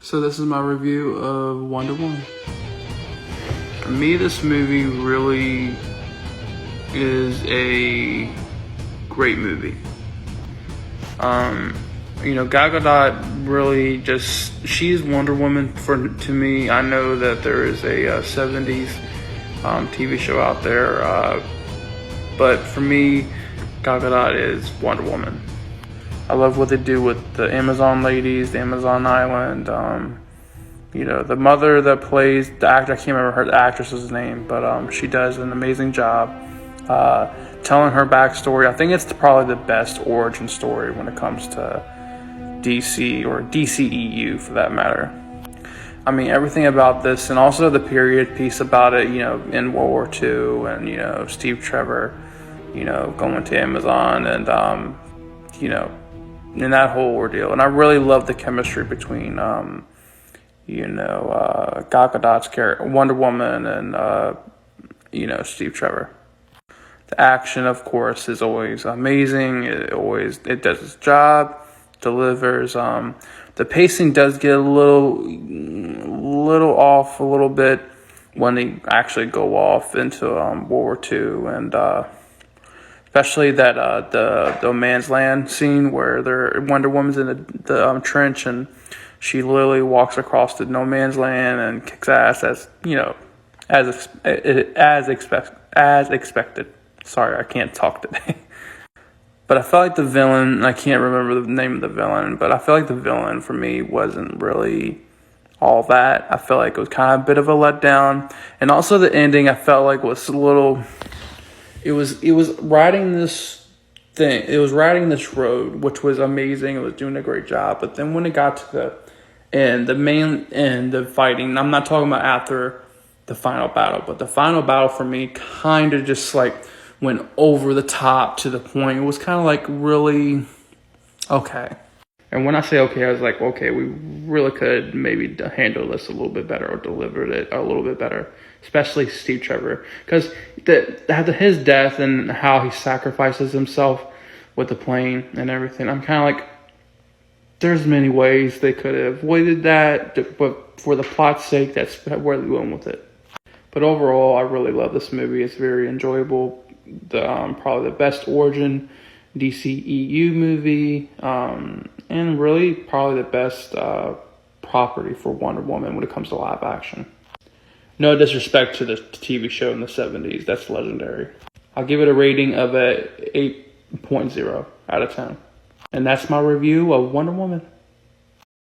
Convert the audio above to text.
So this is my review of Wonder Woman. For me, this movie really is a great movie. Gal Gadot really she's Wonder Woman to me. I know that there is a 70s TV show out there, but for me, Gal Gadot is Wonder Woman. I love what they do with the Amazon ladies, the Amazon Island. The mother that plays the actor, I can't remember the actress's name, but she does an amazing job telling her backstory. I think it's probably the best origin story when it comes to DC or DCEU for that matter. I mean, everything about this, and also the period piece about it, in World War II, and, Steve Trevor, going to Amazon, and, in that whole ordeal. And I really love the chemistry between, Gal Gadot's character, Wonder Woman, and, Steve Trevor. The action, of course, is always amazing. It does its job, delivers. The pacing does get a little off a little bit when they actually go off into World War II, and especially that the no man's land scene where Wonder Woman's in the trench, and she literally walks across the no man's land and kicks ass as expected. Sorry, I can't talk today. But I felt like the villain, I can't remember the name of the villain, but I feel like the villain for me wasn't really all that. I felt like it was kind of a bit of a letdown. And also the ending I felt like was a little, it was riding this thing, it was riding this road, which was amazing. It was doing a great job. But then when it got to the end, the main end of fighting, I'm not talking about after the final battle, but the final battle for me kind of just like went over the top to the point. It was kind of like really okay. And when I say okay, I was like, okay, we really could maybe handle this a little bit better or delivered it a little bit better, especially Steve Trevor, because his death and how he sacrifices himself with the plane and everything, I'm kind of like, there's many ways they could have avoided that, but for the plot's sake, that's where they went with it. But overall, I really love this movie. It's very enjoyable. Probably the best origin DCEU movie, and really probably the best property for Wonder Woman when it comes to live action. No disrespect to the TV show in the 70s, that's legendary. I'll give it a rating of a 8.0 out of 10. And that's my review of Wonder Woman.